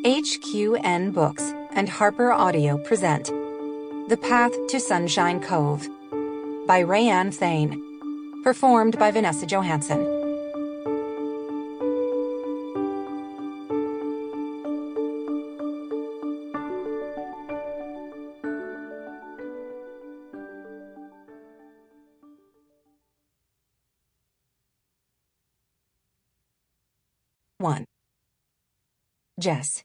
HQN Books and Harper Audio present The Path to Sunshine Cove by RaeAnne Thayne, performed by Vanessa Johansson. One. Jess.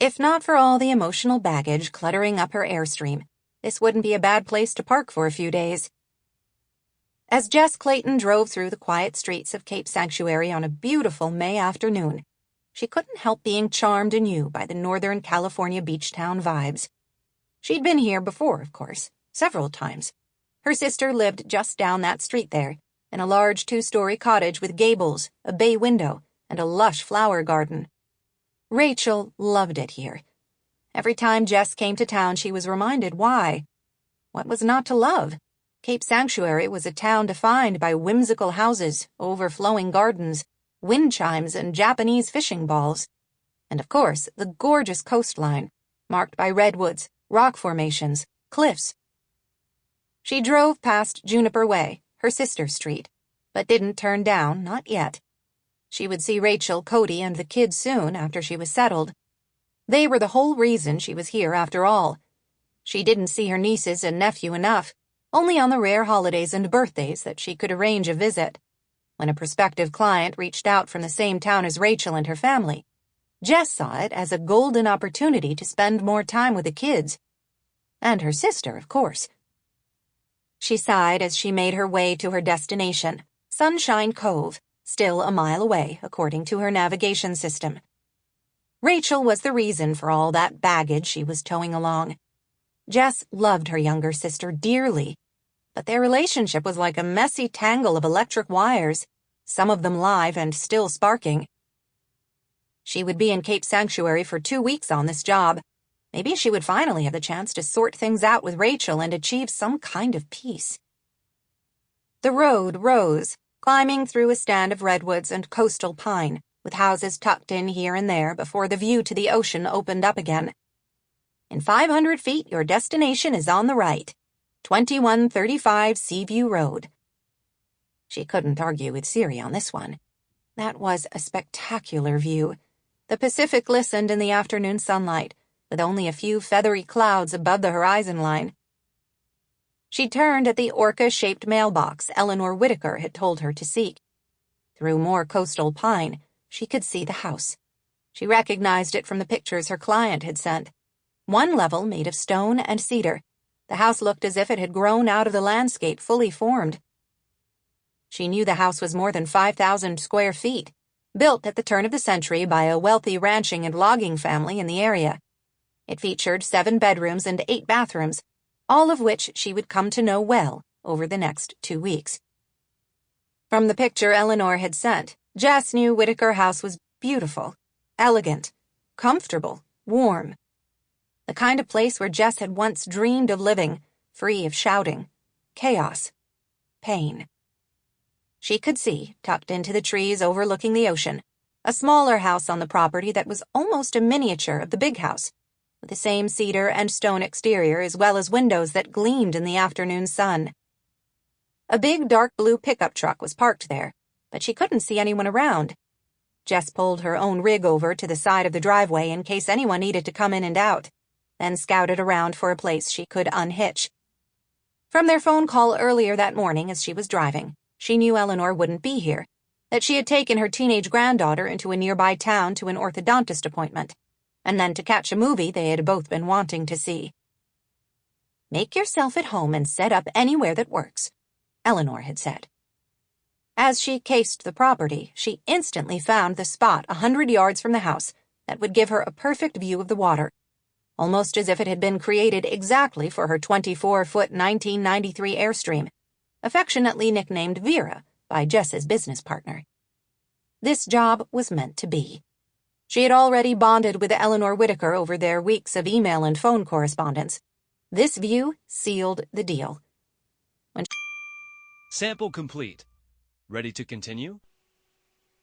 If not for all the emotional baggage cluttering up her airstream, this wouldn't be a bad place to park for a few days. As Jess Clayton drove through the quiet streets of Cape Sanctuary on a beautiful May afternoon, she couldn't help being charmed anew by the Northern California beach town vibes. She'd been here before, of course, several times. Her sister lived just down that street there, in a large 2-story cottage with gables, a bay window, and a lush flower garden. Rachel loved it here. Every time Jess came to town, she was reminded why. What was not to love? Cape Sanctuary was a town defined by whimsical houses, overflowing gardens, wind chimes, and Japanese fishing balls. And of course, the gorgeous coastline, marked by redwoods, rock formations, cliffs. She drove past Juniper Way, her sister's street, but didn't turn down, not yet. She would see Rachel, Cody, and the kids soon after she was settled. They were the whole reason she was here after all. She didn't see her nieces and nephew enough, only on the rare holidays and birthdays that she could arrange a visit. When a prospective client reached out from the same town as Rachel and her family, Jess saw it as a golden opportunity to spend more time with the kids. And her sister, of course. She sighed as she made her way to her destination, Sunshine Cove, still a mile away, according to her navigation system. Rachel was the reason for all that baggage she was towing along. Jess loved her younger sister dearly, but their relationship was like a messy tangle of electric wires, some of them live and still sparking. She would be in Cape Sanctuary for 2 weeks on this job. Maybe she would finally have the chance to sort things out with Rachel and achieve some kind of peace. The road rose, climbing through a stand of redwoods and coastal pine, with houses tucked in here and there before the view to the ocean opened up again. In 500 feet, your destination is on the right, 2135 Seaview Road. She couldn't argue with Siri on this one. That was a spectacular view. The Pacific glistened in the afternoon sunlight, with only a few feathery clouds above the horizon line. She turned at the orca-shaped mailbox Eleanor Whitaker had told her to seek. Through more coastal pine, she could see the house. She recognized it from the pictures her client had sent. One level made of stone and cedar. The house looked as if it had grown out of the landscape fully formed. She knew the house was more than 5,000 square feet, built at the turn of the century by a wealthy ranching and logging family in the area. It featured 7 bedrooms and 8 bathrooms, all of which she would come to know well over the next 2 weeks. From the picture Eleanor had sent, Jess knew Whitaker House was beautiful, elegant, comfortable, warm. The kind of place where Jess had once dreamed of living, free of shouting, chaos, pain. She could see, tucked into the trees overlooking the ocean, a smaller house on the property that was almost a miniature of the big house, with the same cedar and stone exterior as well as windows that gleamed in the afternoon sun. A big dark blue pickup truck was parked there, but she couldn't see anyone around. Jess pulled her own rig over to the side of the driveway in case anyone needed to come in and out, then scouted around for a place she could unhitch. From their phone call earlier that morning as she was driving, she knew Eleanor wouldn't be here, that she had taken her teenage granddaughter into a nearby town to an orthodontist appointment, and then to catch a movie they had both been wanting to see. "Make yourself at home and set up anywhere that works," Eleanor had said. As she cased the property, she instantly found the spot 100 yards from the house that would give her a perfect view of the water, almost as if it had been created exactly for her 24-foot 1993 Airstream, affectionately nicknamed Vera by Jess's business partner. This job was meant to be. She had already bonded with Eleanor Whitaker over their weeks of email and phone correspondence. This view sealed the deal. Sample complete. Ready to continue?